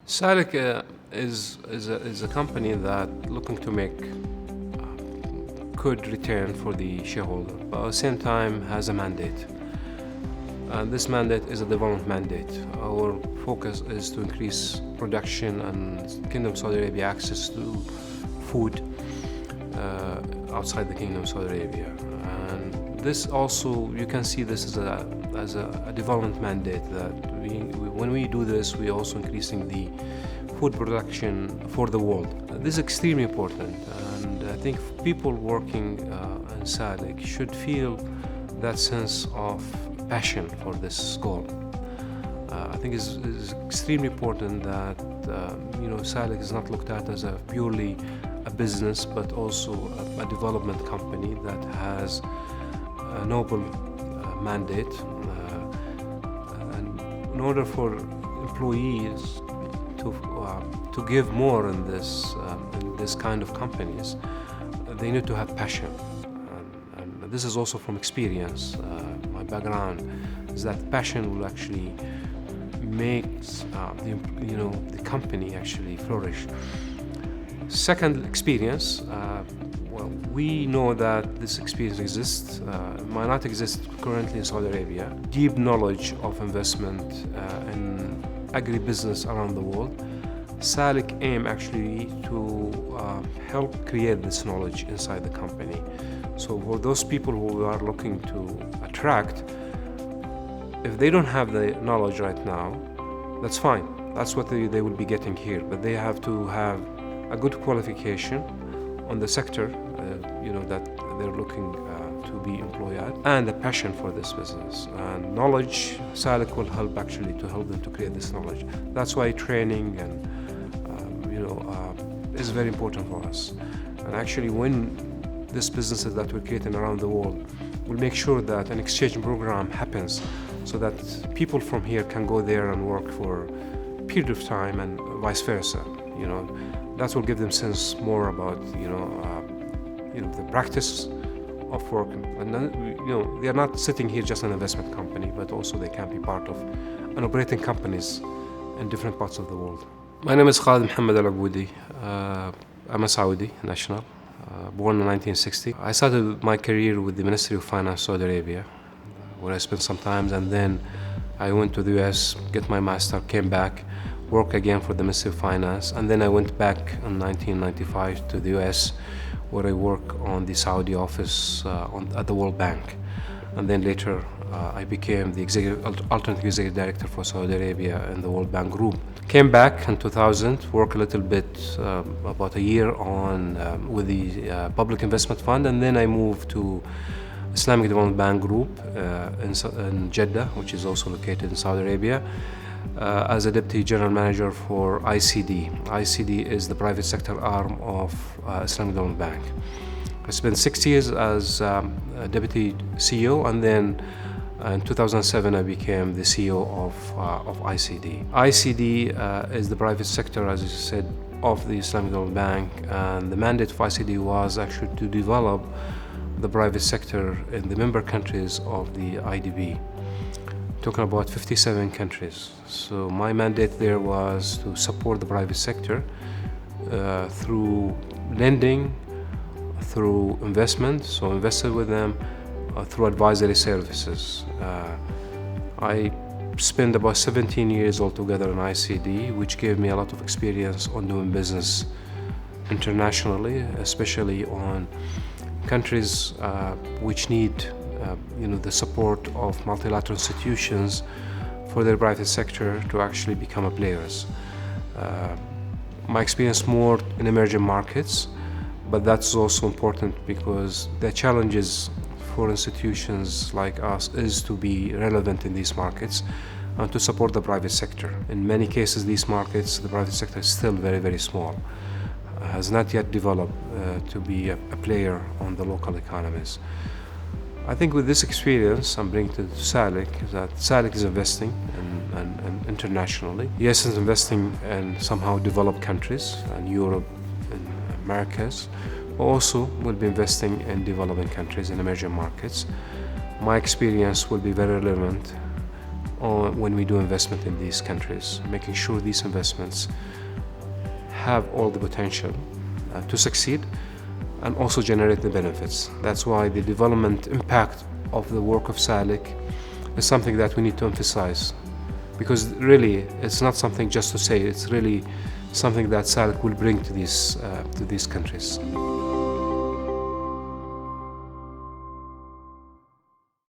SALIC is a company that looking to make good return for the shareholder, but at the same time has a mandate. And this mandate is a development mandate. Our focus is to increase production and Kingdom of Saudi Arabia access to food outside the Kingdom of Saudi Arabia. And this also, you can see this as a development mandate that when we do this, we also increasing the food production for the world. This is extremely important, and I think people working in SALIC should feel that sense of passion for this goal. I think it's extremely important that SALIC is not looked at as a purely a business, but also a development company that has a noble mandate. And in order for employees to give more in this kind of companies, they need to have passion. And this is also from experience. My background is that passion will actually make the company actually flourish. Second experience, we know that this experience exists, might not exist currently in Saudi Arabia. Deep knowledge of investment in agribusiness around the world. SALIC aim actually to help create this knowledge inside the company. So for those people who are looking to attract, if they don't have the knowledge right now, that's fine. That's what they will be getting here. But they have to have a good qualification on the sector that they're looking to be employed at, and a passion for this business. And knowledge, SALIC will help actually to help them to create this knowledge. That's why training and is very important for us. And actually, when these businesses that we're creating around the world, we'll make sure that an exchange program happens so that people from here can go there and work for a period of time, and vice versa. That will give them sense more about the practice of work. And then, they are not sitting here just an investment company, but also they can be part of an operating companies in different parts of the world. My name is Khaled Al-Aboodi. I'm a Saudi national, born in 1960. I started my career with the Ministry of Finance, Saudi Arabia, where I spent some time, and then I went to the US, get my master, came back, worked again for the Ministry of Finance, and then I went back in 1995 to the US, where I worked on the Saudi office at the World Bank. And then later I became the alternate executive director for Saudi Arabia in the World Bank Group. Came back in 2000, worked a little bit, about a year on with the Public Investment Fund, and then I moved to Islamic Development Bank Group in Jeddah, which is also located in Saudi Arabia, as a Deputy General Manager for ICD. ICD is the private sector arm of Islamic Development Bank. I spent 6 years as Deputy CEO, and then in 2007 I became the CEO of ICD. ICD is the private sector, as you said, of the Islamic Development Bank, and the mandate of ICD was actually to develop the private sector in the member countries of the IDB. Talking about 57 countries. So my mandate there was to support the private sector through lending, through investment, so invested with them, through advisory services. I spent about 17 years altogether in ICD, which gave me a lot of experience on doing business internationally, especially on countries which need the support of multilateral institutions for their private sector to actually become players. My experience more in emerging markets, but that's also important because the challenges for institutions like us is to be relevant in these markets and to support the private sector. In many cases, these markets, the private sector is still very, very small, has not yet developed to be a player on the local economies. I think with this experience I'm bringing to SALIC, that SALIC is investing and internationally. Yes, it's investing in somehow developed countries and Europe and Americas. Also will be investing in developing countries and emerging markets. My experience will be very relevant when we do investment in these countries, making sure these investments have all the potential to succeed and also generate the benefits. That's why the development impact of the work of SALIC is something that we need to emphasize, because really it's not something just to say, it's really something that SALIC will bring to these countries.